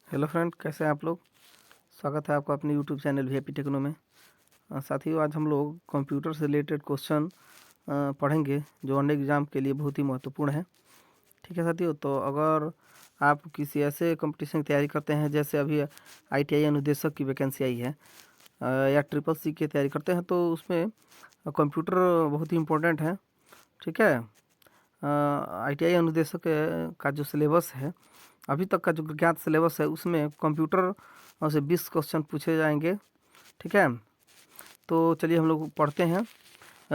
Hello friend, कैसे हैं आप लोग। स्वागत है आपका अपने यूट्यूब चैनल वीआईपी टेक्नो में। साथियों, आज हम लोग कंप्यूटर से रिलेटेड क्वेश्चन पढ़ेंगे जो अन्य एग्ज़ाम के लिए बहुत ही महत्वपूर्ण है। ठीक है साथियों, तो अगर आप किसी ऐसे कंपटीशन की तैयारी करते हैं जैसे अभी आईटीआई अनुदेशक की वैकेंसी आई है या ट्रिपल सी की तैयारी करते हैं तो उसमें कंप्यूटर बहुत ही इम्पोर्टेंट है। ठीक है, आईटीआई अनुदेशक का जो सिलेबस है, अभी तक का जो ज्ञात सिलेबस है, उसमें कंप्यूटर से 20 क्वेश्चन पूछे जाएंगे। ठीक है, तो चलिए हम लोग पढ़ते हैं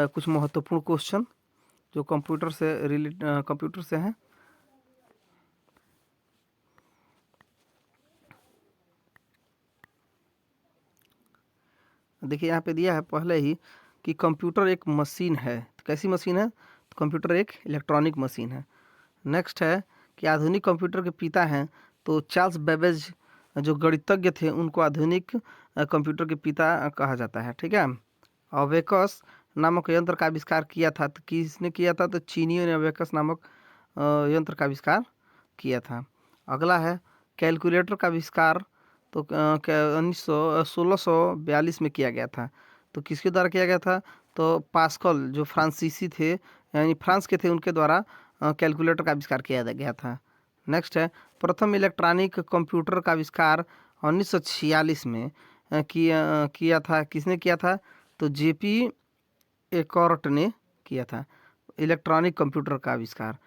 कुछ महत्वपूर्ण क्वेश्चन जो कंप्यूटर से हैं। देखिए यहाँ पे दिया है पहले ही कि कंप्यूटर एक मशीन है। तो कैसी मशीन है? तो कंप्यूटर एक इलेक्ट्रॉनिक मशीन है। नेक्स्ट है कि आधुनिक कंप्यूटर के पिता हैं तो चार्ल्स बेबेज जो गणितज्ञ थे उनको आधुनिक कंप्यूटर के पिता कहा जाता है। ठीक है, अवेकस नामक यंत्र का आविष्कार किया था। तो किसने किया था? तो चीनियों ने अवेकस नामक यंत्र का आविष्कार किया था। अगला है कैलकुलेटर का आविष्कार तो 1642 में किया गया था। तो किसके द्वारा किया गया था? तो पास्कल जो फ्रांसीसी थे यानी फ्रांस के थे, उनके द्वारा कैलकुलेटर का आविष्कार किया गया था। नेक्स्ट है प्रथम इलेक्ट्रॉनिक कंप्यूटर का आविष्कार 1946 में किया था। किसने किया था? तो जेपी एकॉर्ट ने किया था। इलेक्ट्रॉनिक कंप्यूटर का आविष्कार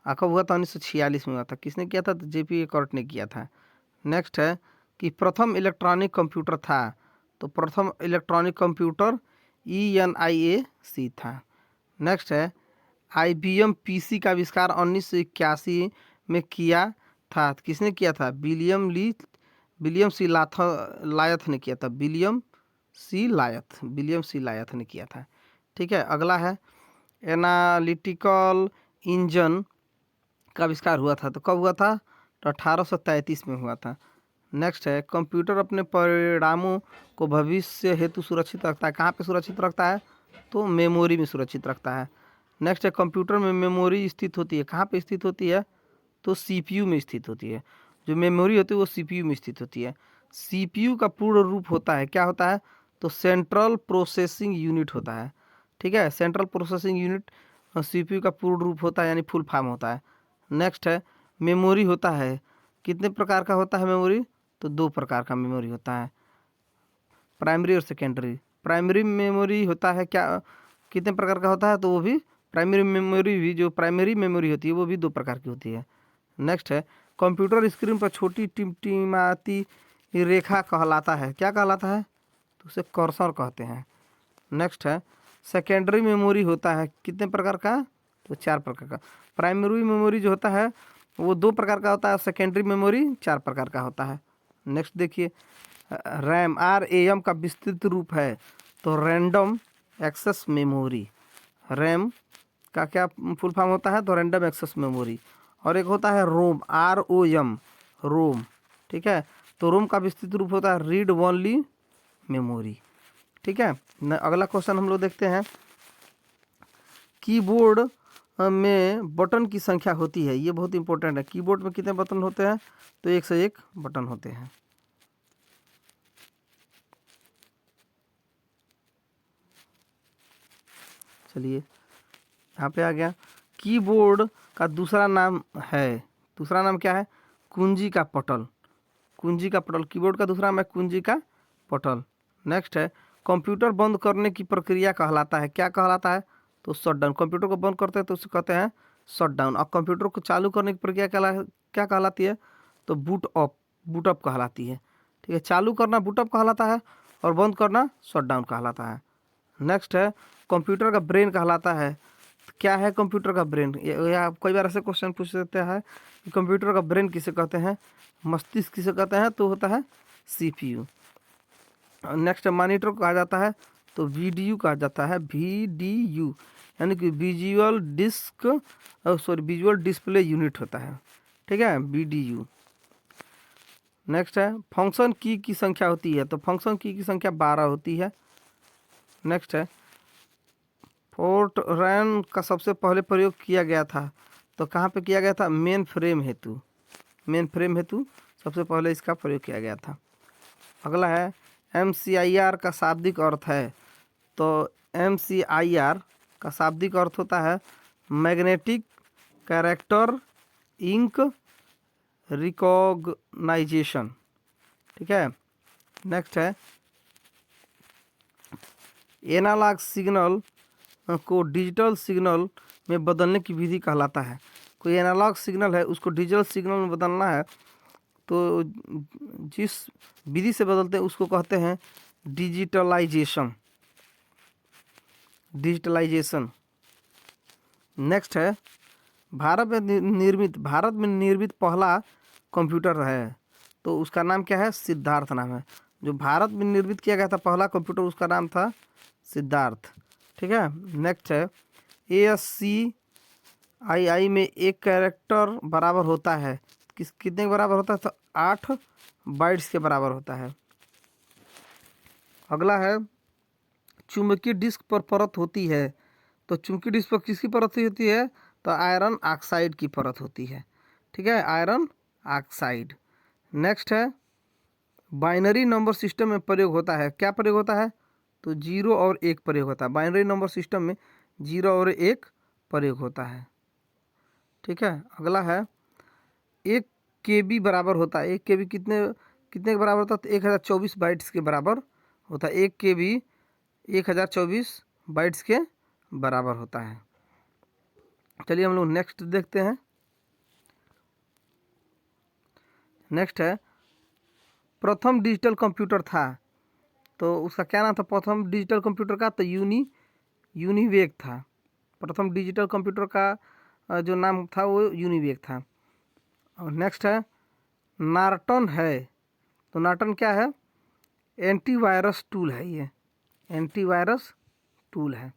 कब हुआ था? 1946 में हुआ था। किसने किया था? तो जेपी एकॉर्ट ने किया था। नेक्स्ट है कि प्रथम इलेक्ट्रॉनिक कंप्यूटर था। तो प्रथम इलेक्ट्रॉनिक कंप्यूटर ENIAC था। नेक्स्ट है IBM PC का आविष्कार 1981 में किया था। किसने किया था? विलियम सी लायथ ने किया था। विलियम सी लायथ ने किया था। ठीक है, अगला है एनालिटिकल इंजन का आविष्कार हुआ था। तो कब हुआ था? तो 1833 में हुआ था। नेक्स्ट है कंप्यूटर अपने परिणामों को भविष्य हेतु सुरक्षित रखता है। कहाँ पे सुरक्षित रखता है? तो मेमोरी में सुरक्षित रखता है। नेक्स्ट है कंप्यूटर में मेमोरी स्थित होती है। कहाँ पे स्थित होती है? तो सीपीयू में स्थित होती है। जो मेमोरी होती है वो सीपीयू में स्थित होती है। सीपीयू का पूर्ण रूप होता है, क्या होता है? तो सेंट्रल प्रोसेसिंग यूनिट होता है। ठीक है, सेंट्रल प्रोसेसिंग यूनिट सीपीयू का पूर्ण रूप होता है यानी फुल फॉर्म होता है। नेक्स्ट है मेमोरी होता है। कितने प्रकार का होता है मेमोरी? तो 2 प्रकार का मेमोरी होता है, प्राइमरी और सेकेंडरी। प्राइमरी मेमोरी होता है क्या, कितने प्रकार का होता है? तो वो भी प्राइमरी मेमोरी भी, जो प्राइमरी मेमोरी होती है वो भी 2 प्रकार की होती है। नेक्स्ट है कंप्यूटर स्क्रीन पर छोटी टिमटिमाती रेखा कहलाता है। क्या कहलाता है? तो उसे कर्सर कहते हैं। नेक्स्ट है सेकेंडरी मेमोरी होता है। कितने प्रकार का? तो 4 प्रकार का। प्राइमरी मेमोरी जो होता है वो 2 प्रकार का होता है, सेकेंडरी मेमोरी 4 प्रकार का होता है। नेक्स्ट देखिए RAM का विस्तृत रूप है तो रैंडम एक्सेस मेमोरी। रैम का क्या फुल फॉर्म होता है? तो रैंडम एक्सेस मेमोरी। और एक होता है ROM, रोम। ठीक है, तो रोम का विस्तृत रूप होता है रीड ओनली मेमोरी। ठीक है, अगला क्वेश्चन हम लोग देखते हैं। कीबोर्ड में बटन की संख्या होती है, ये बहुत इंपॉर्टेंट है। कीबोर्ड में कितने बटन होते हैं? तो 1 से 1 बटन होते हैं। चलिए यहाँ पे आ गया कीबोर्ड का दूसरा नाम है। दूसरा नाम क्या है? कुंजी का पटल। कुंजी का पटल कीबोर्ड का दूसरा नाम है, कुंजी का पटल। नेक्स्ट है कंप्यूटर बंद करने की प्रक्रिया कहलाता है। क्या कहलाता है? तो शट डाउन। कंप्यूटर को बंद करते हैं तो उसे कहते हैं शट डाउन। और कंप्यूटर को चालू करने की प्रक्रिया क्या कहलाती है? तो बूटअप कहलाती है। ठीक है, चालू करना बूटअप कहलाता है और बंद करना शट डाउन कहलाता है। नेक्स्ट है कंप्यूटर का ब्रेन कहलाता है। क्या है कंप्यूटर का ब्रेन? ये आप कई बार ऐसे क्वेश्चन पूछ सकते हैं कि कंप्यूटर का ब्रेन किसे कहते हैं, मस्तिष्क किसे कहते हैं? तो होता है सीपीयू। नेक्स्ट मॉनिटर कहा जाता है तो VDU कहा जाता है, VDU यानी कि विजुअल डिस्प्ले यूनिट होता है। ठीक है, VDU। नेक्स्ट है फंक्शन की संख्या होती है। तो फंक्शन की संख्या 12 होती है। नेक्स्ट है फोर्ट्रैन का सबसे पहले प्रयोग किया गया था। तो कहाँ पे किया गया था? मेन फ्रेम हेतु सबसे पहले इसका प्रयोग किया गया था। अगला है MCIR का शाब्दिक अर्थ है। तो MCIR का शाब्दिक अर्थ होता है मैग्नेटिक कैरेक्टर इंक रिकॉग्नाइजेशन। ठीक है। नेक्स्ट है एनालॉग सिग्नल को डिजिटल सिग्नल में बदलने की विधि कहलाता है। कोई एनालॉग सिग्नल है उसको डिजिटल सिग्नल में बदलना है तो जिस विधि से बदलते हैं उसको कहते हैं डिजिटलाइजेशन। नेक्स्ट है भारत में निर्मित पहला कंप्यूटर है तो उसका नाम क्या है? सिद्धार्थ नाम है। जो भारत में निर्मित किया गया था पहला कंप्यूटर उसका नाम था सिद्धार्थ। ठीक है। नेक्स्ट है ASCII में एक कैरेक्टर बराबर होता है कितने के बराबर होता है? तो 8 बाइट्स के बराबर होता है। अगला है चुंबकीय डिस्क पर परत होती है तो चुंबकीय डिस्क पर किसकी परत होती है? तो आयरन ऑक्साइड की परत होती है। ठीक है, आयरन ऑक्साइड। नेक्स्ट है बाइनरी नंबर सिस्टम में प्रयोग होता है। क्या प्रयोग होता है? तो 0 और 1 प्रयोग होता है। बाइनरी नंबर सिस्टम में 0 और 1 प्रयोग होता है। ठीक है। अगला है 1 KB बराबर होता है। 1 KB कितने के बराबर होता है? तो 1024 बाइट्स के बराबर होता है। 1 KB 1024 बाइट्स के बराबर होता है। चलिए हम लोग नेक्स्ट देखते हैं। नेक्स्ट है प्रथम डिजिटल कंप्यूटर था तो उसका क्या नाम था? प्रथम डिजिटल कंप्यूटर का तो यूनिवेक था। प्रथम डिजिटल कंप्यूटर का जो नाम था वो यूनिवेक था। और नेक्स्ट है नॉर्टन है तो नॉर्टन क्या है? एंटीवायरस टूल है। ये एंटीवायरस टूल है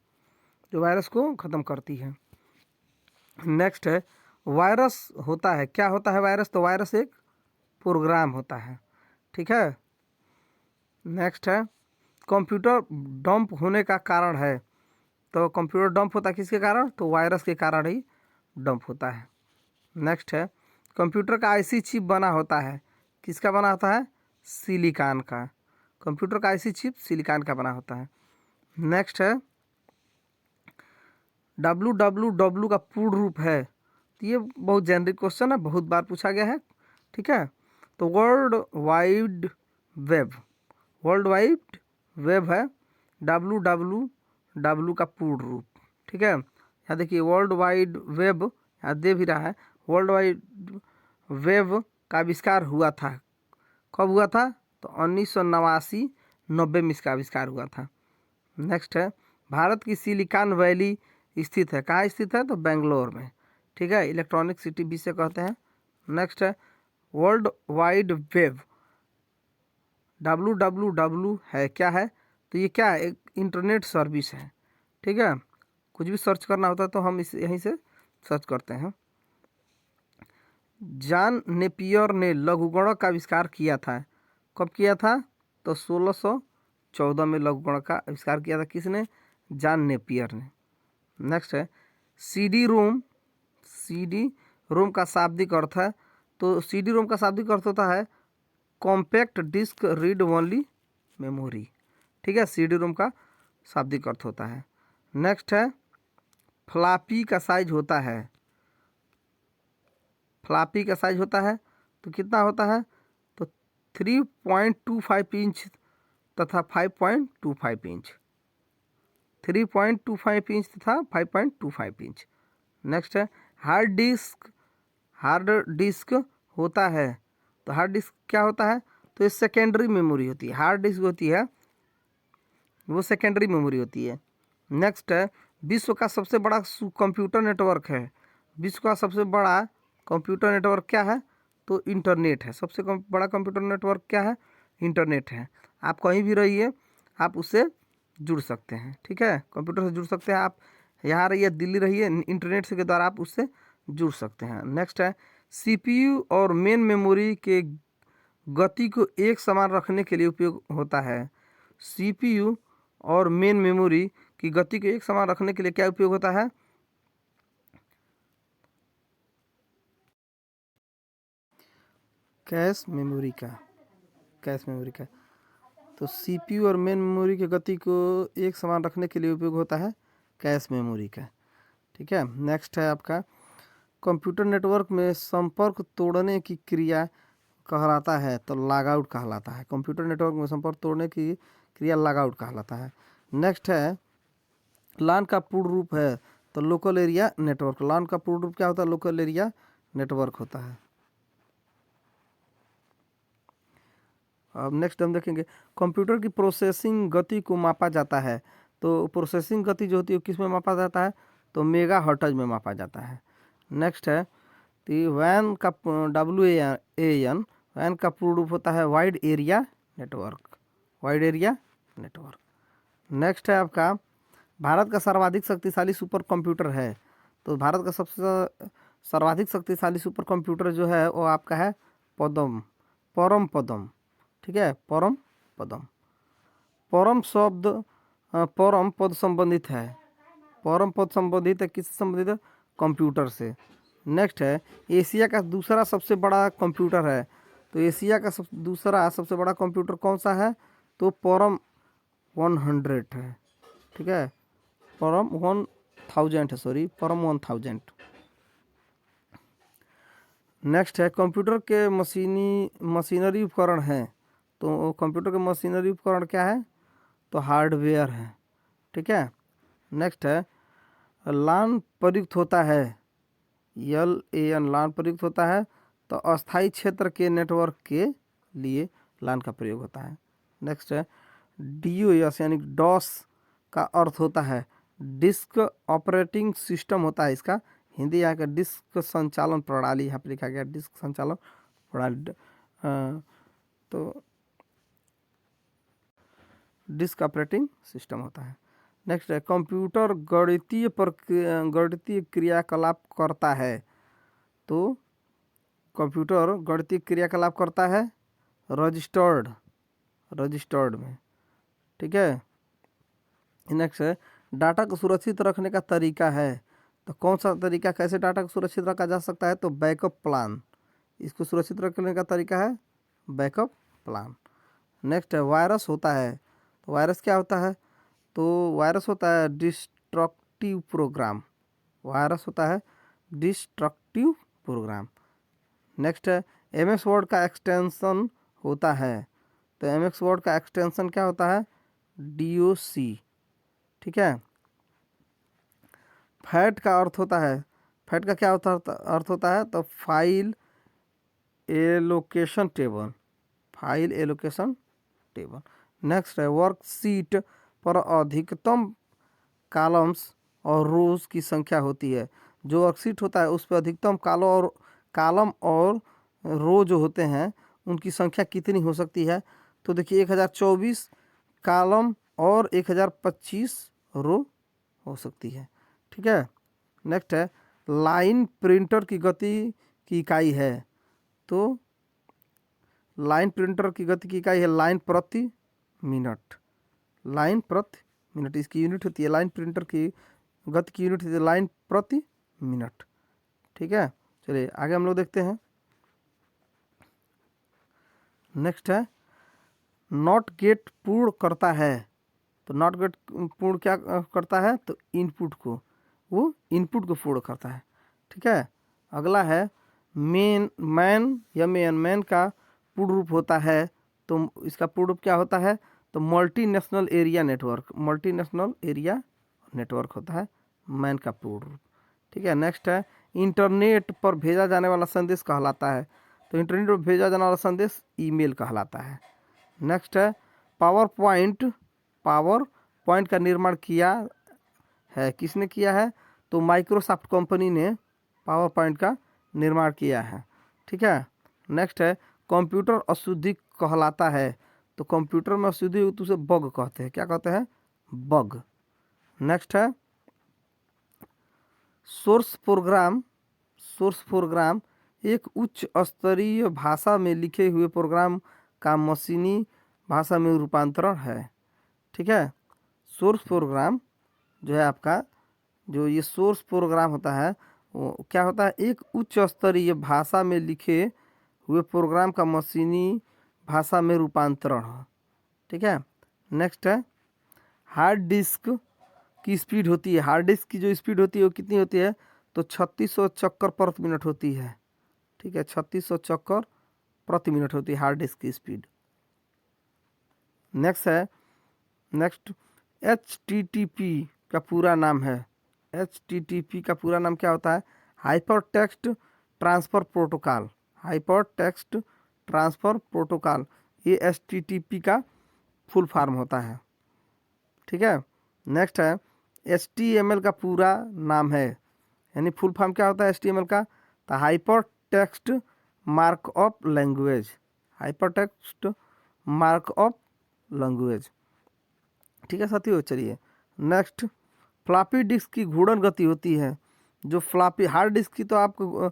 जो वायरस को ख़त्म करती है। नेक्स्ट है वायरस होता है। क्या होता है वायरस? तो वायरस एक प्रोग्राम होता है। ठीक है। नेक्स्ट है कंप्यूटर डंप होने का कारण है तो कंप्यूटर डंप होता है किसके कारण? तो वायरस के कारण ही डंप होता है। नेक्स्ट है कंप्यूटर का IC चिप बना होता है। किसका बना होता है? सिलिकॉन का। कंप्यूटर का IC चिप सिलिकॉन का बना होता है। नेक्स्ट है www का पूर्ण रूप है। तो ये बहुत जेनरिक क्वेश्चन है, बहुत बार पूछा गया है। ठीक है। तो वर्ल्ड वाइड वेब है www का पूर्ण रूप। ठीक है। यहाँ देखिए वर्ल्ड वाइड वेब यहाँ दे भी रहा है। वर्ल्ड वाइड वेब का आविष्कार हुआ था। कब हुआ था? तो 1989-90 में इसका आविष्कार हुआ था। नेक्स्ट है भारत की सिलिकॉन वैली स्थित है। कहाँ स्थित है? तो बेंगलोर में। ठीक है। इलेक्ट्रॉनिक सिटी भी से कहते हैं। नेक्स्ट है वर्ल्ड वाइड वेब www है। क्या है? तो ये क्या है? एक इंटरनेट सर्विस है। ठीक है। कुछ भी सर्च करना होता है तो हम इस यहीं से सर्च करते हैं। जॉन नेपियर ने लघुगणक का आविष्कार किया था। कब किया था? तो 1614 में लघुगणक का आविष्कार किया था। किसने? जॉन नेपियर ने। नेक्स्ट है CD रोम का शाब्दिक अर्थ है। तो CD रोम का शाब्दिक अर्थ होता है compact disc read only memory. ठीक है। CD रोम का शाब्दिक अर्थ होता है। नेक्स्ट है फ्लॉपी का साइज होता है। फ्लॉपी का साइज होता है तो कितना होता है? तो 3.25 इंच तथा 5.25 इंच। 3.25 इंच तथा 5.25 इंच। नेक्स्ट है हार्ड डिस्क होता है। तो हार्ड डिस्क क्या होता है? तो ये सेकेंडरी मेमोरी होती है। हार्ड डिस्क होती है वो सेकेंडरी मेमोरी होती है। नेक्स्ट है विश्व का सबसे बड़ा कंप्यूटर नेटवर्क है। विश्व का सबसे बड़ा कंप्यूटर नेटवर्क क्या है? तो इंटरनेट है। सबसे बड़ा कंप्यूटर नेटवर्क क्या है? इंटरनेट है। आप कहीं भी रहिए आप उससे जुड़ सकते हैं। ठीक है। कंप्यूटर से जुड़ सकते हैं। आप यहाँ रहिए दिल्ली रहिए इंटरनेट से के द्वारा आप उससे जुड़ सकते हैं। नेक्स्ट है CPU और मेन मेमोरी के गति को एक समान रखने के लिए उपयोग होता है। CPU और मेन मेमोरी की गति को एक समान रखने के लिए क्या उपयोग होता है? कैश मेमोरी का। तो सीपीयू और मेन मेमोरी की गति को एक समान रखने के लिए उपयोग होता है कैश मेमोरी का। ठीक है, नेक्स्ट है आपका कंप्यूटर नेटवर्क में संपर्क तोड़ने की क्रिया कहलाता है तो लॉगआउट कहलाता है। कंप्यूटर नेटवर्क में संपर्क तोड़ने की क्रिया लॉगआउट कहलाता है। नेक्स्ट है लान का पूर्ण रूप है तो लोकल एरिया नेटवर्क। लान का पूर्ण रूप क्या होता है? लोकल एरिया नेटवर्क होता है। अब नेक्स्ट हम देखेंगे कंप्यूटर की प्रोसेसिंग गति को मापा जाता है। तो प्रोसेसिंग गति जो होती है किस में मापा जाता है? तो मेगा हर्ट्ज में मापा जाता है। नेक्स्ट है तो वैन का WAN वैन का पूर्ण रूप होता है wide area network. Wide area network. Next है आपका भारत का सर्वाधिक शक्तिशाली सुपर कंप्यूटर है। तो भारत का सबसे सर्वाधिक शक्तिशाली सुपर कंप्यूटर जो है वो आपका है परम पदम। ठीक है, परम पदम। परम शब्द परम पद संबंधित है। परम पद संबंधित है किससे संबंधित है? कंप्यूटर से। नेक्स्ट है एशिया का दूसरा सबसे बड़ा कंप्यूटर है। तो एशिया का दूसरा सबसे बड़ा कंप्यूटर कौन सा है? तो परम 100 है। ठीक है, परम 1000 है, सॉरी परम 1000। नेक्स्ट है कंप्यूटर के मशीनरी उपकरण हैं। तो कंप्यूटर के मशीनरी उपकरण क्या है? तो हार्डवेयर है। ठीक है, नेक्स्ट है लान प्रयुक्त होता है। LAN लान प्रयुक्त होता है तो अस्थायी क्षेत्र के नेटवर्क के लिए लान का प्रयोग होता है। नेक्स्ट है DOS यानी डॉस का अर्थ होता है डिस्क ऑपरेटिंग सिस्टम होता है। इसका हिंदी यहाँ का डिस्क संचालन प्रणाली यहाँ पर लिखा गया डिस्क संचालन प्रणाली। तो डिस्क ऑपरेटिंग सिस्टम होता है। नेक्स्ट है कंप्यूटर गणितीय क्रियाकलाप करता है। तो कंप्यूटर गणितीय क्रियाकलाप करता है रजिस्टर्ड में। ठीक है, नेक्स्ट है डाटा को सुरक्षित रखने का तरीका है। तो कौन सा तरीका, कैसे डाटा को सुरक्षित रखा जा सकता है? तो बैकअप प्लान। इसको सुरक्षित रखने का तरीका है बैकअप प्लान। नेक्स्ट है वायरस होता है। तो वायरस क्या होता है? तो वायरस होता है डिस्ट्रक्टिव प्रोग्राम। वायरस होता है डिस्ट्रक्टिव प्रोग्राम। नेक्स्ट है MS वर्ड का एक्सटेंशन होता है। तो MS वर्ड का एक्सटेंशन क्या होता है? DOC। ठीक है, फैट का अर्थ होता है, फैट का क्या अर्थ होता है? तो file allocation table. File allocation table. Next है वर्कशीट पर अधिकतम कॉलम्स और रोज की संख्या होती है। जो वर्कशीट होता है उस पर अधिकतम कॉलम और रो जो होते हैं उनकी संख्या कितनी हो सकती है? तो देखिए 1024 कॉलम और 1025 रो हो सकती है। ठीक है, नेक्स्ट है लाइन प्रिंटर की गति की इकाई है। तो लाइन प्रिंटर की गति की इकाई है लाइन प्रति मिनट। लाइन प्रति मिनट इसकी यूनिट होती है। लाइन प्रिंटर की गति की यूनिट होती है लाइन प्रति मिनट। ठीक है, चलिए आगे हम लोग देखते हैं। नेक्स्ट है नॉट गेट पूर्ण करता है। तो नॉट गेट पूर्ण क्या करता है? तो इनपुट को पूर्ण करता है। ठीक है, अगला है मैन का पूर्ण रूप होता है। तो इसका पूर्ण रूप क्या होता है? तो मल्टीनेशनल एरिया नेटवर्क होता है मैन का पूर्ण रूप। ठीक है, नेक्स्ट है इंटरनेट पर भेजा जाने वाला संदेश कहलाता है। तो इंटरनेट पर भेजा जाने वाला संदेश ईमेल कहलाता है। नेक्स्ट है पावर पॉइंट का निर्माण किया है। किसने किया है? तो माइक्रोसॉफ्ट कंपनी ने पावर पॉइंट का निर्माण किया है। ठीक है, नेक्स्ट है कंप्यूटर अशुद्धि कहलाता है। तो कंप्यूटर में अशुद्धि हो तो उसे बग कहते हैं। क्या कहते हैं? बग। नेक्स्ट है सोर्स प्रोग्राम एक उच्च स्तरीय भाषा में लिखे हुए प्रोग्राम का मशीनी भाषा में रूपांतरण है। ठीक है, सोर्स प्रोग्राम जो है आपका, जो ये सोर्स प्रोग्राम होता है वो क्या होता है? एक उच्च स्तरीय भाषा में लिखे हुए प्रोग्राम का मशीनी भाषा में रूपांतरण। ठीक है। नेक्स्ट है हार्ड डिस्क की स्पीड होती है, हार्ड डिस्क की जो स्पीड होती है वो कितनी होती है, तो 3600 चक्कर प्रति मिनट होती है। ठीक है, 3600 चक्कर प्रति मिनट होती है हार्ड डिस्क की स्पीड। नेक्स्ट HTTP का पूरा नाम है, HTTP का पूरा नाम क्या होता है, hyper text transfer protocol, hyper text transfer protocol, ये HTTP का फुल फॉर्म होता है। ठीक है। नेक्स्ट है HTML का पूरा नाम है, यानी फुल फॉर्म क्या होता है HTML का, तो hyper text markup language, hyper text markup language. ठीक है साथियों, चलिए नेक्स्ट फ्लॉपी डिस्क की घूर्णन गति होती है, जो फ्लॉपी हार्ड डिस्क की तो आपको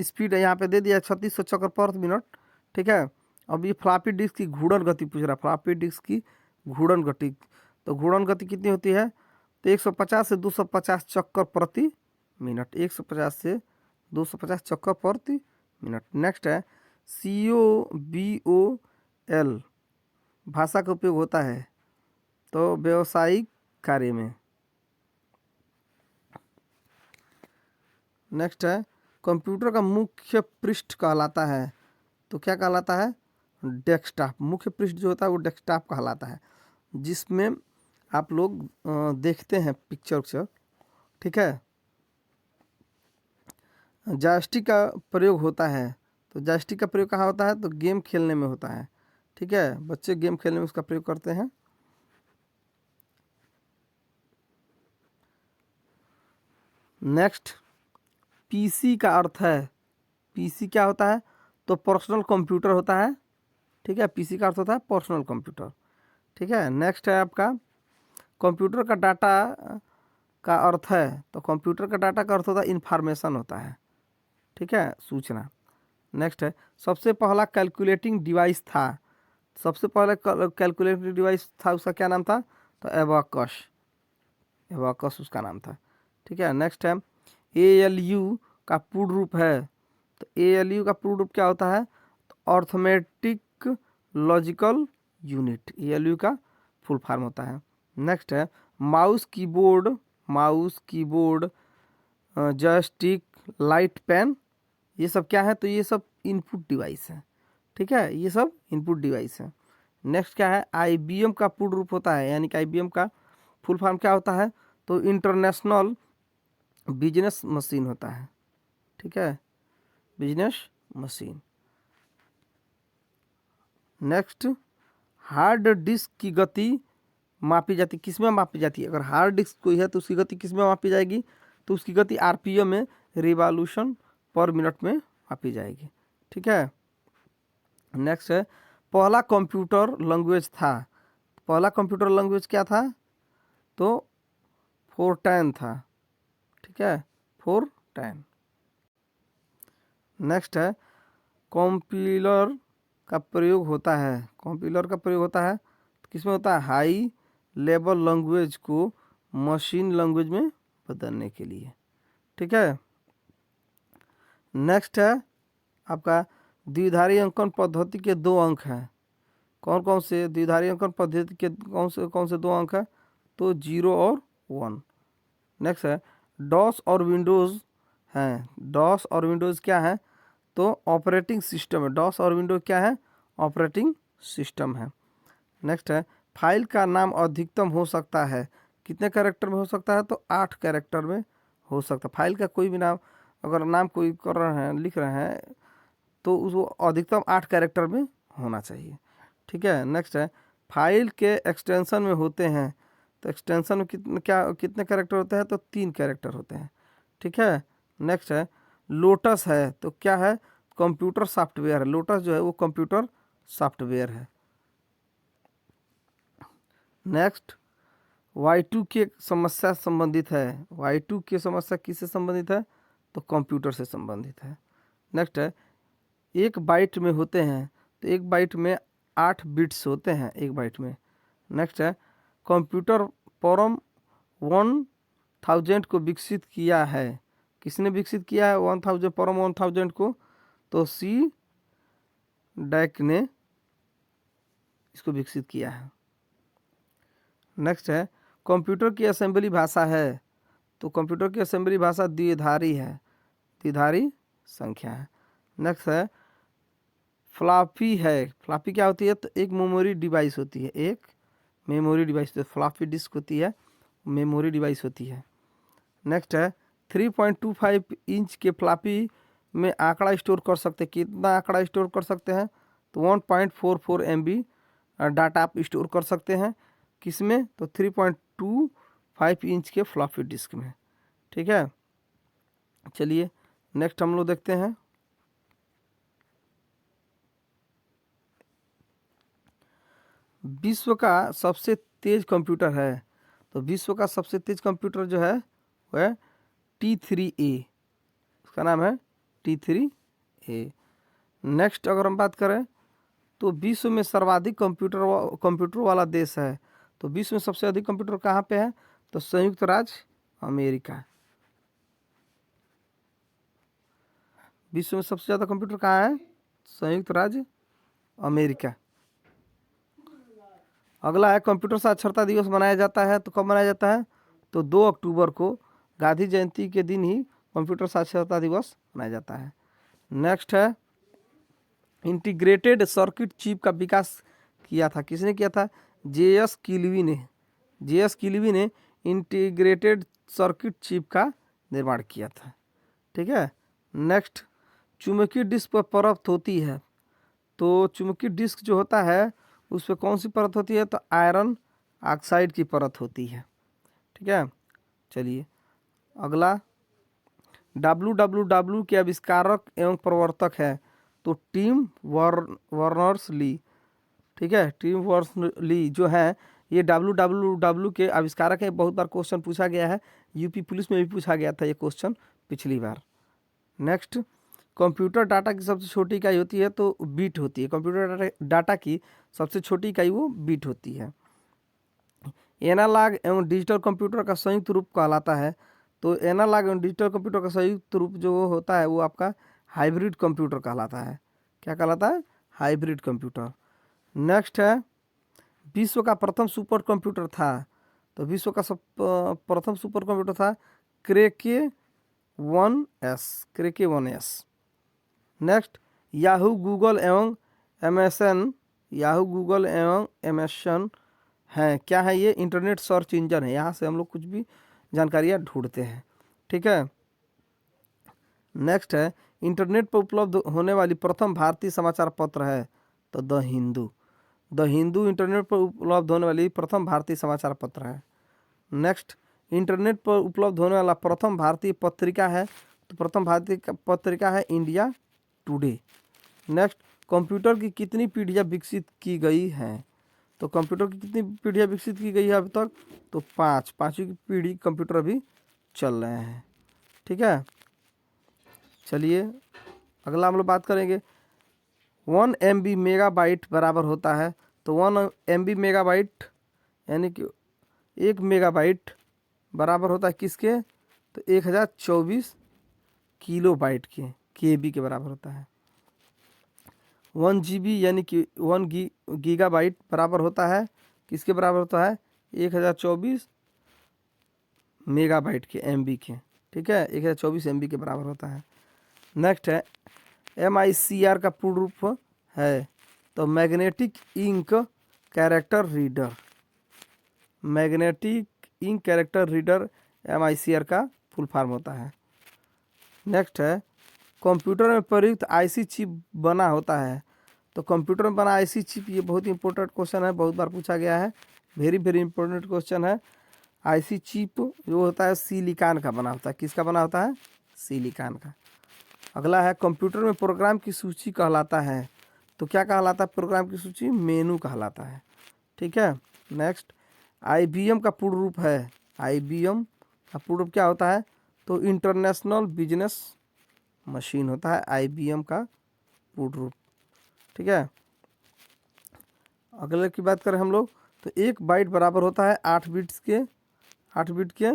स्पीड है यहाँ पे दे दिया 3600 चक्कर प्रति मिनट। ठीक है, अब ये फ्लॉपी डिस्क की घूर्णन गति पूछ रहा है, फ्लॉपी डिस्क की घूर्णन गति, तो घूर्णन गति कितनी होती है, तो 150 से 250 चक्कर प्रति मिनट, 150 से 250 चक्कर प्रति मिनट। नेक्स्ट है COBOL भाषा का उपयोग होता है तो व्यावसायिक कार्य में। नेक्स्ट है कंप्यूटर का मुख्य पृष्ठ कहलाता है, तो क्या कहलाता है, डेस्कटॉप। मुख्य पृष्ठ जो होता है वो डेस्कटॉप कहलाता है, जिसमें आप लोग देखते हैं पिक्चर। ठीक है, जॉयस्टिक का प्रयोग होता है, तो जॉयस्टिक का प्रयोग कहाँ होता है, तो गेम खेलने में होता है। ठीक है, बच्चे गेम खेलने में उसका प्रयोग करते हैं। नेक्स्ट पीसी का अर्थ है, पीसी क्या होता है, तो पर्सनल कंप्यूटर होता है। ठीक है, पीसी का अर्थ होता है पर्सनल कंप्यूटर। ठीक है। नेक्स्ट है आपका कंप्यूटर का डाटा का अर्थ है, तो कंप्यूटर का डाटा का अर्थ होता है इंफॉर्मेशन होता है। ठीक है, सूचना। नेक्स्ट है सबसे पहला कैलकुलेटिंग डिवाइस था, सबसे पहले कैलकुलेटिंग डिवाइस था उसका क्या नाम था, तो एबाकस, एबाकस उसका नाम था। ठीक है। नेक्स्ट है ALU का पूर्ण रूप है, तो ALU का पूर्ण रूप क्या होता है, तो अर्थमेटिक लॉजिकल यूनिट, ALU का फुल फॉर्म होता है। नेक्स्ट है mouse keyboard, mouse keyboard joystick light pen, ये सब क्या है, तो ये सब इनपुट डिवाइस है। ठीक है, ये सब इनपुट डिवाइस है। नेक्स्ट क्या है IBM का पूर्ण रूप होता है, यानी कि IBM का फुल फॉर्म क्या होता है, तो इंटरनेशनल बिजनेस मशीन होता है। ठीक है, business machine. Next hard disk की गति मापी जाती, किस में मापी जाती है, अगर हार्ड डिस्क कोई है तो उसकी गति किस में मापी जाएगी, तो उसकी गति RPM में, रिवॉल्यूशन पर मिनट में मापी जाएगी। ठीक है। नेक्स्ट है पहला कंप्यूटर लैंग्वेज था, पहला कंप्यूटर लैंग्वेज क्या था, तो फोरट्रैन था। ठीक है, फोरट्रैन। नेक्स्ट है कंपाइलर का प्रयोग होता है, कंपाइलर का प्रयोग होता है किसमें होता है, हाई लेवल लैंग्वेज को मशीन लैंग्वेज में बदलने के लिए। ठीक है। नेक्स्ट है आपका द्विधारी अंकन पद्धति के 2 अंक हैं, कौन कौन से द्विधारी अंकन पद्धति के कौन से 2 अंक हैं, तो 0 और 1। नेक्स्ट है डॉस और विंडोज़ हैं, डॉस और विंडोज़ क्या है, तो ऑपरेटिंग सिस्टम है, डॉस और विंडोज क्या है, ऑपरेटिंग सिस्टम है। नेक्स्ट है फाइल का नाम अधिकतम हो सकता है, कितने कैरेक्टर में हो सकता है, तो 8 कैरेक्टर में हो सकता है। फाइल का कोई भी नाम अगर नाम कोई कर रहे हैं, लिख रहे हैं, तो उसको अधिकतम 8 कैरेक्टर में होना चाहिए। ठीक है। नेक्स्ट है फाइल के एक्सटेंशन में होते हैं, तो एक्सटेंशन में कितने कैरेक्टर होते हैं, तो 3 कैरेक्टर होते हैं। ठीक है। नेक्स्ट है लोटस है, तो क्या है, कंप्यूटर सॉफ्टवेयर है, लोटस जो है वो कंप्यूटर सॉफ्टवेयर है। नेक्स्ट Y2K समस्या संबंधित है, Y2K समस्या किससे संबंधित है, तो कंप्यूटर से संबंधित है। नेक्स्ट है 1 बाइट में होते हैं, तो 1 बाइट में 8 बिट्स होते हैं 1 बाइट में। नेक्स्ट है कंप्यूटर परम 1000 को विकसित किया है, किसने विकसित किया है 1000 परम 1000 को, तो डैक ने इसको विकसित किया है। नेक्स्ट है कंप्यूटर की असेंबली भाषा है, तो कंप्यूटर की असेंबली भाषा द्विधारी है, द्विधारी संख्या है। नेक्स्ट है फ्लॉपी है, फ्लॉपी क्या होती है, तो एक मेमोरी डिवाइस होती है, एक मेमोरी डिवाइस, तो फ्लॉपी डिस्क होती है, मेमोरी डिवाइस होती है। नेक्स्ट है 3.25 इंच के फ्लॉपी में आंकड़ा स्टोर कर सकते, कितना आंकड़ा स्टोर कर सकते हैं, तो 1.44 MB डाटा आप स्टोर कर सकते हैं, किसमें, तो 3.25 इंच के फ्लॉपी डिस्क में। ठीक है, चलिए नेक्स्ट हम लोग देखते हैं विश्व का सबसे तेज कंप्यूटर है, तो विश्व का सबसे तेज कंप्यूटर जो है वह T3A, उसका नाम है T3A। नेक्स्ट अगर हम बात करें तो विश्व में सर्वाधिक कंप्यूटर वाला देश है, तो विश्व में सबसे अधिक कंप्यूटर कहाँ पे है, तो संयुक्त राज्य अमेरिका। विश्व में सबसे ज़्यादा कंप्यूटर कहाँ है, संयुक्त राज्य अमेरिका। अगला है कंप्यूटर साक्षरता दिवस मनाया जाता है, तो कब मनाया जाता है, तो 2 अक्टूबर को गांधी जयंती के दिन ही कंप्यूटर साक्षरता दिवस मनाया जाता है। नेक्स्ट है इंटीग्रेटेड सर्किट चिप का विकास किया था, किसने किया था, JS किल्वी ने, JS किल्वी ने इंटीग्रेटेड सर्किट चिप का निर्माण किया था। ठीक है, नेक्स्ट चुंबकीय डिस्क पर परत होती है, तो चुंबकीय डिस्क जो होता है उस पर कौन सी परत होती है, तो आयरन ऑक्साइड की परत होती है। ठीक है, चलिए अगला WWW के आविष्कारक एवं प्रवर्तक है, तो टिम वर्नर्स ली। ठीक है, टिम वर्नर्स ली जो है ये WWW के आविष्कारक है। बहुत बार क्वेश्चन पूछा गया है, यूपी पुलिस में भी पूछा गया था ये क्वेश्चन पिछली बार। नेक्स्ट कंप्यूटर डाटा की सबसे छोटी इकाई होती है, तो बीट होती है, कंप्यूटर डाटा की सबसे छोटी इकाई वो बीट होती है। एनालॉग एवं डिजिटल कंप्यूटर का संयुक्त रूप कहलाता है, तो एनालॉग एवं डिजिटल कंप्यूटर का संयुक्त रूप जो होता है वो आपका हाइब्रिड कंप्यूटर कहलाता है। क्या कहलाता है, हाइब्रिड कंप्यूटर। नेक्स्ट है विश्व का प्रथम सुपर कंप्यूटर था, तो विश्व का प्रथम सुपर कंप्यूटर था क्रेके 1S। नेक्स्ट याहू गूगल एवं एमेजन हैं, क्या है ये, इंटरनेट सर्च इंजन है, यहाँ से हम लोग कुछ भी जानकारियाँ ढूंढते हैं। ठीक है, नेक्स्ट है इंटरनेट पर उपलब्ध होने वाली प्रथम भारतीय समाचार पत्र है, तो द हिंदू इंटरनेट पर उपलब्ध होने वाली प्रथम भारतीय समाचार पत्र है। नेक्स्ट इंटरनेट पर उपलब्ध होने वाला प्रथम भारतीय पत्रिका है, तो प्रथम भारतीय पत्रिका है इंडिया टुडे। नेक्स्ट कंप्यूटर की कितनी पीढ़ियाँ विकसित की गई हैं, तो कंप्यूटर की कितनी पीढ़ियाँ विकसित की गई है अभी तक, तो 5, पाँचवीं पीढ़ी कंप्यूटर अभी चल रहे हैं। ठीक है, चलिए अगला हम लोग बात करेंगे 1 MB मेगाबाइट बराबर होता है, तो 1 MB मेगाबाइट यानी कि 1 मेगाबाइट बराबर होता है किसके, तो 1024 किलोबाइट के, KB के बराबर होता है। 1 GB यानी कि 1 गीगाबाइट बराबर होता है किसके बराबर होता है, 1024 मेगाबाइट के, MB के। ठीक है, 1024 MB के बराबर होता है। नेक्स्ट है MICR का पूर्ण रूप है, तो magnetic ink character reader, magnetic ink character reader MICR का फुल फॉर्म होता है। नेक्स्ट है कंप्यूटर में प्रयुक्त IC चिप बना होता है, तो कंप्यूटर में बना IC चिप, ये बहुत इंपॉर्टेंट क्वेश्चन है, बहुत बार पूछा गया है, वेरी इंपॉर्टेंट क्वेश्चन है। IC चिप जो होता है सिलिकॉन का बना होता है, किसका बना होता है, सिलिकॉन का। अगला है कंप्यूटर में प्रोग्राम की सूची कहलाता है, तो क्या कहलाता है प्रोग्राम की सूची, मेनू कहलाता है। ठीक है, नेक्स्ट IBM का पूर्ण रूप है, IBM का पूर्ण रूप क्या होता है, तो इंटरनेशनल बिजनेस मशीन होता है IBM का पूर्ण रूप। ठीक है, अगले की बात करें हम लोग, तो 1 बाइट बराबर होता है 8 बिट के।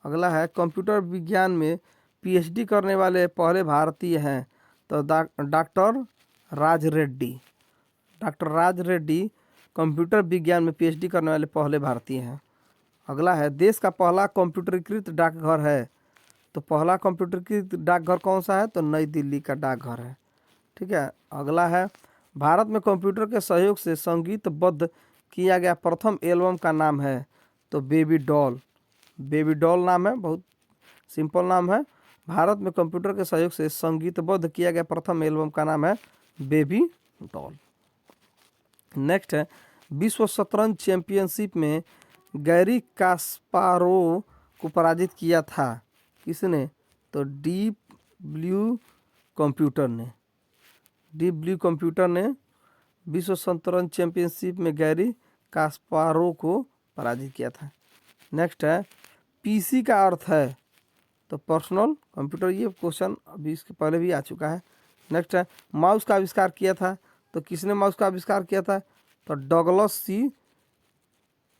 अगला है कंप्यूटर विज्ञान में PhD करने वाले पहले भारतीय हैं, तो doctor Raj Reddy. Doctor Raj Reddy computer विज्ञान में पीएचडी करने वाले पहले भारतीय हैं। अगला है देश का पहला कंप्यूटरीकृत डाकघर है। तो पहला कंप्यूटरीकृत डाकघर कौन सा है? तो नई दिल्ली का डाकघर है। ठीक है। अगला है भारत में कंप्यूटर के सहयोग से संगीतबद्ध किया गया प्रथम एल्बम का नाम है। तो बेबी डॉल। बेबी डॉल नाम है, बहुत सिंपल नाम है। भारत में कंप्यूटर के सहयोग से संगीतबद्ध किया गया प्रथम एल्बम का नाम है बेबी डॉल। नेक्स्ट है विश्व शतरंज चैंपियनशिप में गैरी कास्पारोव को पराजित किया था। किसने? तो डीप ब्लू कंप्यूटर ने। डीप ब्लू कंप्यूटर ने विश्व शतरंज चैंपियनशिप में गैरी कास्पारोव को पराजित किया था। नेक्स्ट है पीसी का अर्थ है। तो पर्सनल कंप्यूटर। ये क्वेश्चन अभी इसके पहले भी आ चुका है। नेक्स्ट है माउस का आविष्कार किया था। तो किसने माउस का आविष्कार किया था? तो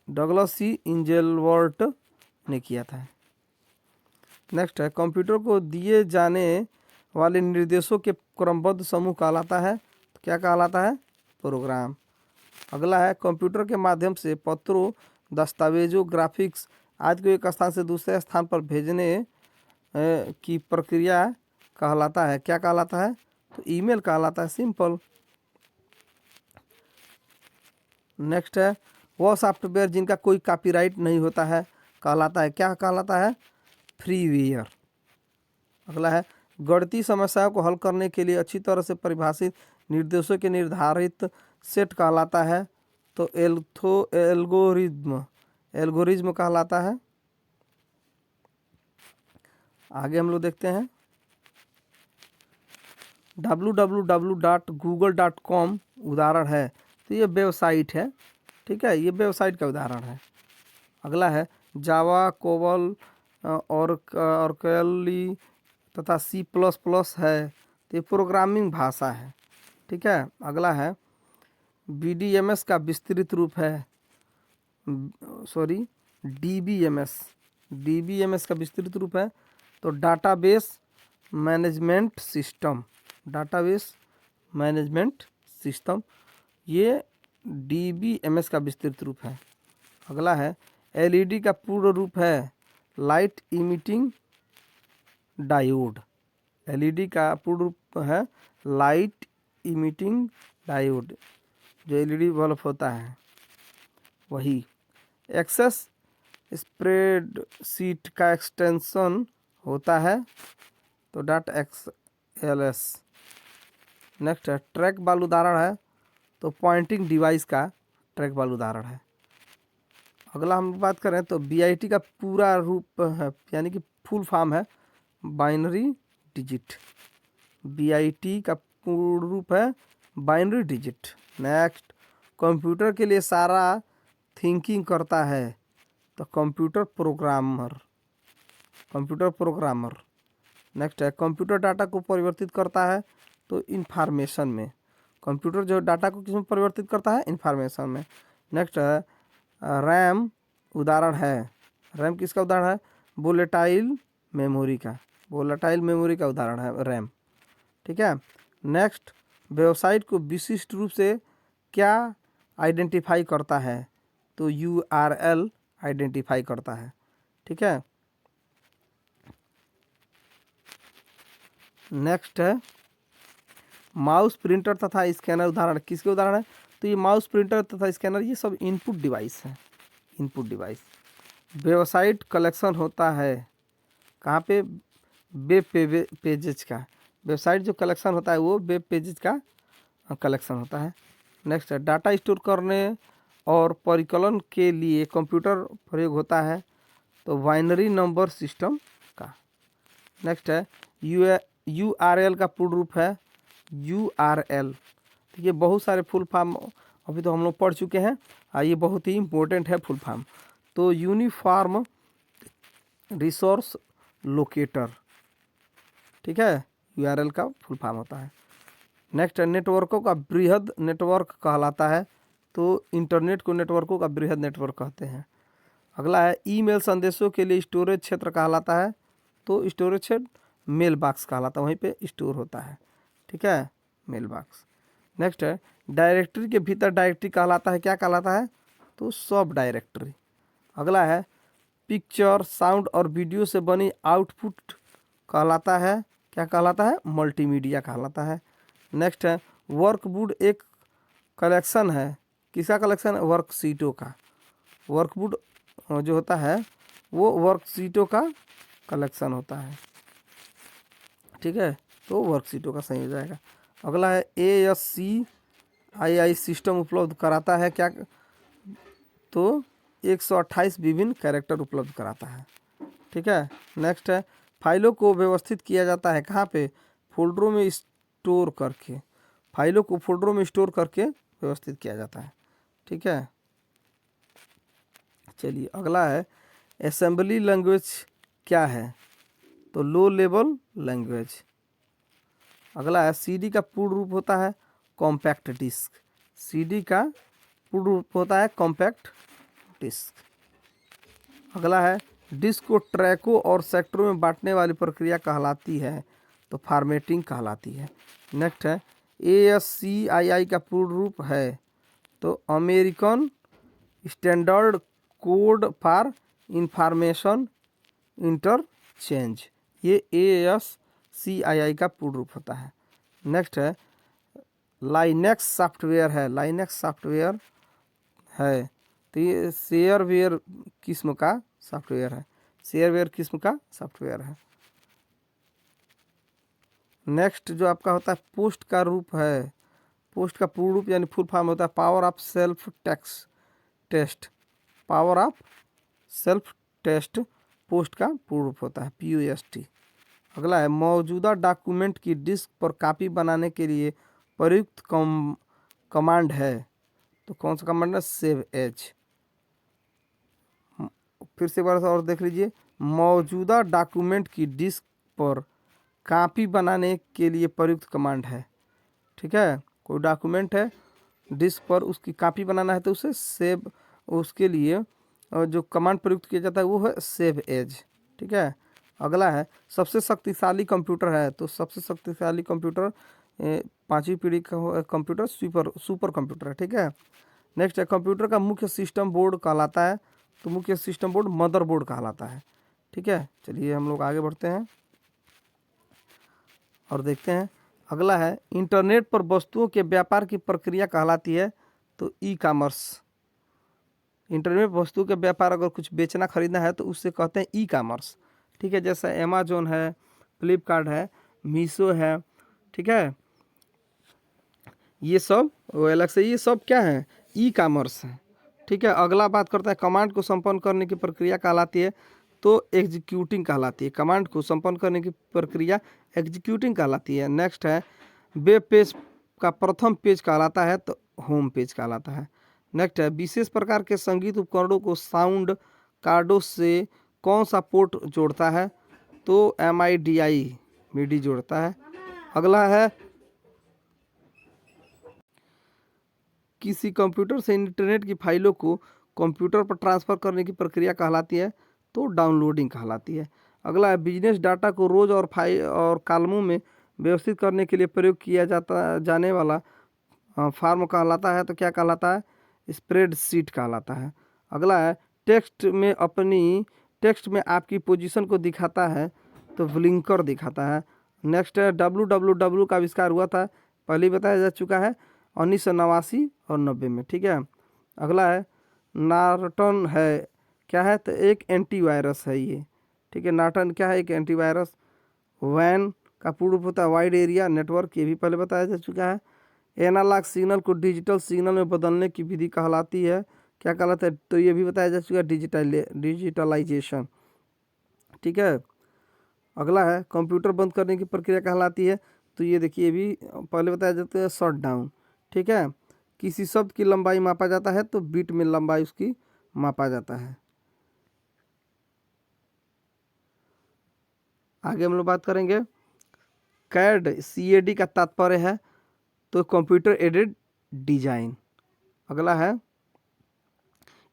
डगलस सी इंजेलवर्ट ने किया था। नेक्स्ट है कंप्यूटर को दिए जाने वाले निर्देशों के क्रमबद्ध समूह कहलाता है। तो क्या कहलाता है? प्रोग्राम। अगला है कंप्यूटर के माध्यम से पत्रों, दस्तावेजों, ग्राफिक्स आदि को एक स्थान से दूसरे स्थान पर भेजने की प्रक्रिया कहलाता है। क्या कहलाता है? तो ईमेल कहलाता है। सिंपल। नेक्स्ट है वह सॉफ्टवेयर जिनका कोई कॉपीराइट नहीं होता है कहलाता है। क्या कहलाता है? फ्रीवेयर। अगला है गणितीय समस्याओं को हल करने के लिए अच्छी तरह से परिभाषित निर्देशों के निर्धारित सेट कहलाता है। तो एल्गोरिज्म कहलाता है। आगे हम लोग देखते हैं www.google.com उदाहरण है। तो ये वेबसाइट है। ठीक है, ये वेबसाइट का उदाहरण है। अगला है जावा, कोबल और कैली तथा C++ है। तो ये प्रोग्रामिंग भाषा है। ठीक है। अगला है BDMS का विस्तृत रूप है। सॉरी DBMS का विस्तृत रूप है। तो database management system. Database management system ये DBMS का विस्तृत रूप है। अगला है LED का पूर्ण रूप है लाइट इमिटिंग डायोड। LED का पूर्ण रूप है लाइट इमिटिंग डायोड, जो LED बल्ब होता है वही। एक्सेस स्प्रेडशीट का एक्सटेंशन होता है तो .xls। नेक्स्ट है ट्रैक बॉल उदाहरण है। तो पॉइंटिंग डिवाइस का ट्रैक बॉल उदाहरण है। अगला हम बात करें तो BIT का पूरा रूप है, यानी कि फुल फॉर्म है बाइनरी डिजिट। BIT का पूर्ण रूप है बाइनरी डिजिट। नेक्स्ट कंप्यूटर के लिए सारा थिंकिंग करता है तो कंप्यूटर प्रोग्रामर। नेक्स्ट है कंप्यूटर डाटा को परिवर्तित करता है तो इंफॉर्मेशन में। कंप्यूटर जो डाटा को किसमें परिवर्तित करता है? इंफॉर्मेशन में। नेक्स्ट है रैम उदाहरण है। रैम किसका उदाहरण है? वोलेटाइल मेमोरी का उदाहरण है रैम। ठीक है। नेक्स्ट वेबसाइट को विशिष्ट रूप से क्या आइडेंटिफाई करता है? तो URL आइडेंटिफाई करता है। ठीक है। नेक्स्ट है माउस, प्रिंटर तथा स्कैनर उदाहरण। किसके उदाहरण है? तो ये माउस, प्रिंटर तथा स्कैनर ये सब इनपुट डिवाइस हैं। वेबसाइट कलेक्शन होता है कहाँ पे? वेब पेजेज का। वेबसाइट जो कलेक्शन होता है वो वेब पेजेज का कलेक्शन होता है। नेक्स्ट है डाटा स्टोर करने और परिकलन के लिए कंप्यूटर प्रयोग होता है तो बाइनरी नंबर सिस्टम का। नेक्स्ट है URL का पूर्ण रूप है URL। तो ये बहुत सारे फुल फॉर्म अभी तो हम लोग पढ़ चुके हैं। ये बहुत ही इम्पोर्टेंट है फुल फॉर्म। तो यूनिफॉर्म रिसोर्स लोकेटर। ठीक है, URL का फुल फॉर्म होता है। नेक्स्ट है नेटवर्कों का बृहद नेटवर्क कहलाता है तो इंटरनेट को नेटवर्कों का बृहद नेटवर्क कहते हैं। अगला है ईमेल संदेशों के लिए स्टोरेज क्षेत्र कहलाता है तो स्टोरेज क्षेत्र मेल बॉक्स कहलाता है, वहीं पे स्टोर होता है। ठीक है, मेल बॉक्स। नेक्स्ट है डायरेक्टरी के भीतर डायरेक्टरी कहलाता है, क्या कहलाता है, तो सब डायरेक्टरी। अगला है पिक्चर साउंड और वीडियो से बनी आउटपुट कहलाता है, क्या कहलाता है, मल्टीमीडिया कहलाता है। नेक्स्ट है वर्कबुक एक कलेक्शन है, किसका कलेक्शन है, वर्कशीटों का। वर्कबुक जो होता है वो वर्कशीटों का कलेक्शन होता है, ठीक है, तो वर्कशीटों का सही हो जाएगा। अगला है ASCII सिस्टम उपलब्ध कराता है, क्या, तो 128 विभिन्न कैरेक्टर उपलब्ध कराता है, ठीक है। नेक्स्ट है फाइलों को व्यवस्थित किया जाता है कहाँ पे, फोल्डरों में स्टोर करके, फाइलों को फोल्डरों में स्टोर करके व्यवस्थित किया जाता है, ठीक है। चलिए अगला है असेंबली लैंग्वेज क्या है, तो लो लेवल लैंग्वेज। अगला है CD का पूर्ण रूप होता है कॉम्पैक्ट डिस्क, CD का पूर्ण रूप होता है कॉम्पैक्ट डिस्क। अगला है डिस्क को ट्रैकों और सेक्टरों में बांटने वाली प्रक्रिया कहलाती है, तो फॉर्मेटिंग कहलाती है। नेक्स्ट है ASCII का पूर्ण रूप है, तो American standard code for information interchange, ये ASCII का पूर्ण रूप होता है। नेक्स्ट है लाइनेक्स सॉफ्टवेयर है, लाइनेक्स सॉफ्टवेयर है, तो ये शेयरवेयर किस्म का सॉफ्टवेयर है, शेयरवेयर किस्म का सॉफ्टवेयर है। नेक्स्ट जो आपका होता है पोस्ट का रूप है, पोस्ट का पूर्ण रूप यानी फुल फॉर्म होता है power of self test, power of self test POST का पूर्ण रूप होता है POST। अगला है मौजूदा डॉक्यूमेंट की डिस्क पर कॉपी बनाने के लिए प्रयुक्त कमांड है, तो कौन सा कमांड है, सेव एज। फिर से बार और देख लीजिए, मौजूदा डॉक्यूमेंट की डिस्क पर कॉपी बनाने के लिए प्रयुक्त कमांड है, ठीक है। कोई डॉक्यूमेंट है डिस्क पर, उसकी कॉपी बनाना है तो उसे सेव, उसके लिए जो कमांड प्रयुक्त किया जाता है वो है सेव एज, ठीक है। अगला है सबसे शक्तिशाली कंप्यूटर है, तो सबसे शक्तिशाली कंप्यूटर 5वीं पीढ़ी का कंप्यूटर सुपर कंप्यूटर है, ठीक है। नेक्स्ट है कंप्यूटर का मुख्य सिस्टम बोर्ड कहलाता है, तो मुख्य सिस्टम बोर्ड मदरबोर्ड कहलाता है, ठीक है। चलिए हम लोग आगे बढ़ते हैं और देखते हैं। अगला है इंटरनेट पर वस्तुओं के व्यापार की प्रक्रिया कहलाती है, तो ई-कॉमर्स। इंटरनेट पर वस्तुओं के व्यापार, अगर कुछ बेचना खरीदना है तो उससे कहते हैं ई-कॉमर्स, ठीक है। जैसे अमेजोन है, फ्लिपकार्ट है, मीशो है, ठीक है, ये सब OLX है, ये सब क्या है, ई-कॉमर्स है, ठीक है। अगला बात करता है कमांड को संपन्न करने की प्रक्रिया कहलाती है, तो एग्जीक्यूटिंग कहलाती है, कमांड को संपन्न करने की प्रक्रिया एग्जीक्यूटिंग कहलाती है। नेक्स्ट है वेब पेज का प्रथम पेज कहलाता है, तो होम पेज कहलाता है। नेक्स्ट है विशेष प्रकार के संगीत उपकरणों को साउंड कार्डों से कौन सा पोर्ट जोड़ता है, तो MIDI जोड़ता है। अगला है किसी कंप्यूटर से इंटरनेट की फाइलों को कंप्यूटर पर ट्रांसफ़र करने की प्रक्रिया कहलाती है, तो डाउनलोडिंग कहलाती है। अगला है बिजनेस डाटा को रोज और फाइल और कॉलमों में व्यवस्थित करने के लिए प्रयोग किया जाने वाला फॉर्म कहलाता है, तो क्या कहलाता है, स्प्रेडशीट कहलाता है। अगला है टेक्स्ट में आपकी पोजीशन को दिखाता है, तो ब्लिंकर दिखाता है। नेक्स्ट है WWW का आविष्कार हुआ था, पहले ही बताया जा चुका है, 1989 और 90 में, ठीक है। अगला है नॉर्टन है, क्या है, तो एक एंटीवायरस है ये, ठीक है। नॉर्टन क्या है, एक एंटीवायरस। वैन का पूर्ण रूप होता है वाइड एरिया नेटवर्क, ये भी पहले बताया जा चुका है। एनालॉग सिग्नल को डिजिटल सिग्नल में बदलने की विधि कहलाती है, क्या कहलाता है, तो ये भी बताया जा चुका है, डिजिटलाइजेशन, ठीक है। अगला है कंप्यूटर बंद करने की प्रक्रिया कहलाती है, तो ये देखिए ये भी पहले बताया जाता है शट डाउन, ठीक है। किसी शब्द की लंबाई मापा जाता है, तो बीट में लंबाई उसकी मापा जाता है। आगे हम लोग बात करेंगे CAD का तात्पर्य है, तो कंप्यूटर एडेड डिजाइन। अगला है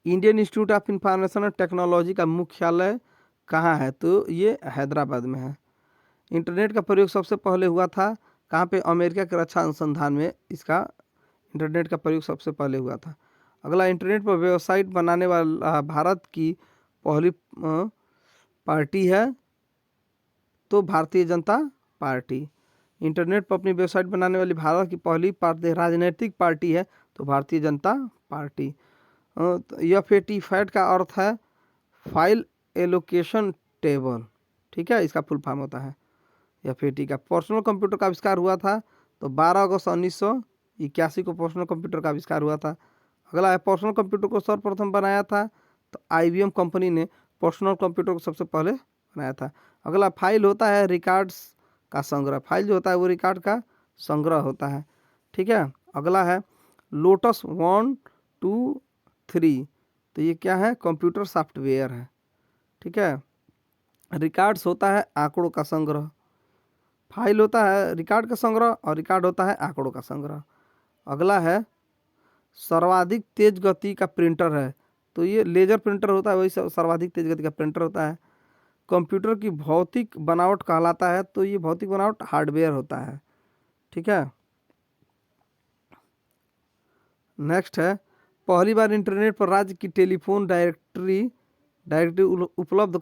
Indian institute of information and technology का मुख्यालय कहाँ है, तो ये हैदराबाद में है। इंटरनेट का प्रयोग सबसे पहले हुआ था कहाँ पे? अमेरिका के रक्षा अनुसंधान में इसका इंटरनेट का प्रयोग सबसे पहले हुआ था। अगला, इंटरनेट पर वेबसाइट बनाने वाला भारत की पहली पार्टी है तो भारतीय जनता पार्टी। इंटरनेट पर अपनी वेबसाइट बनाने वाली भारत की पहली पार्टी राजनीतिक पार्टी है तो Bharatiya Janata party. FAT fat का अर्थ है फाइल एलोकेशन टेबल, ठीक है, इसका फुल फॉर्म होता है FAT का। पर्सनल कंप्यूटर का आविष्कार हुआ था तो 12 अगस्त 1981 को पर्सनल कंप्यूटर का आविष्कार हुआ था। अगला है, पर्सनल कंप्यूटर को सर्वप्रथम बनाया था तो IBM कंपनी ने पर्सनल कंप्यूटर को सबसे पहले बनाया था। अगला, फाइल होता है रिकॉर्ड्स का संग्रह। फाइल जो होता है वो रिकॉर्ड का संग्रह होता है, ठीक है। अगला है लोटस 1 2 3, तो ये क्या है? कंप्यूटर सॉफ्टवेयर है, ठीक है। रिकॉर्ड्स होता है आंकड़ों का संग्रह, फाइल होता है रिकॉर्ड का संग्रह और रिकॉर्ड होता है आंकड़ों का संग्रह। अगला है सर्वाधिक तेज गति का प्रिंटर है तो ये लेजर प्रिंटर होता है, वही सर्वाधिक तेज गति का प्रिंटर होता है। कंप्यूटर की भौतिक बनावट कहलाता है तो ये भौतिक बनावट हार्डवेयर होता है, ठीक है। नेक्स्ट है, पहली बार इंटरनेट पर राज्य की टेलीफोन डायरेक्टरी उपलब्ध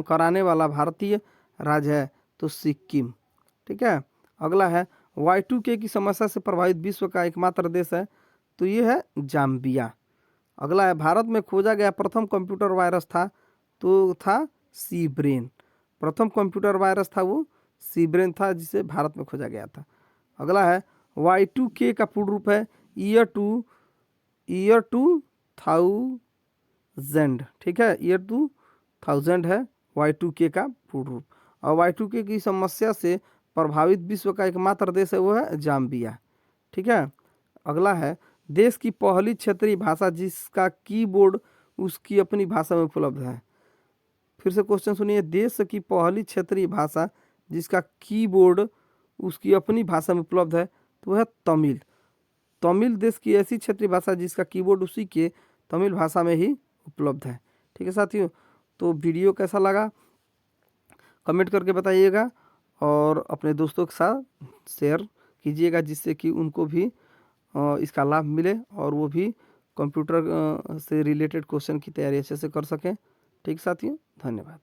कराने वाला भारतीय राज्य है तो सिक्किम, ठीक है। अगला है, Y2K की समस्या से प्रभावित विश्व का एकमात्र देश है तो ये है जाम्बिया। अगला है, भारत में खोजा गया प्रथम कंप्यूटर वायरस था तो था सी ब्रेन। प्रथम कंप्यूटर वायरस था वो सी ब्रेन था जिसे भारत में खोजा गया था। अगला है, Y2K का पूर्ण रूप है ईयर 2000, ठीक है, ईयर 2000 है Y2K का पूर्ण रूप। और Y2K की समस्या से प्रभावित विश्व का एकमात्र देश है वो है जाम्बिया, ठीक है। अगला है, देश की पहली क्षेत्रीय भाषा जिसका कीबोर्ड उसकी अपनी भाषा में उपलब्ध है। फिर से क्वेश्चन सुनिए, देश की पहली क्षेत्रीय भाषा जिसका कीबोर्ड उसकी अपनी भाषा में उपलब्ध है तो वह है तमिल। तमिल देश की ऐसी क्षेत्रीय भाषा जिसका कीबोर्ड उसी के तमिल भाषा में ही उपलब्ध है, ठीक है साथियों। तो वीडियो कैसा लगा कमेंट करके बताइएगा और अपने दोस्तों के साथ शेयर कीजिएगा जिससे कि उनको भी इसका लाभ मिले और वो भी कंप्यूटर से रिलेटेड क्वेश्चन की तैयारी अच्छे से कर सकें, ठीक साथियों, धन्यवाद।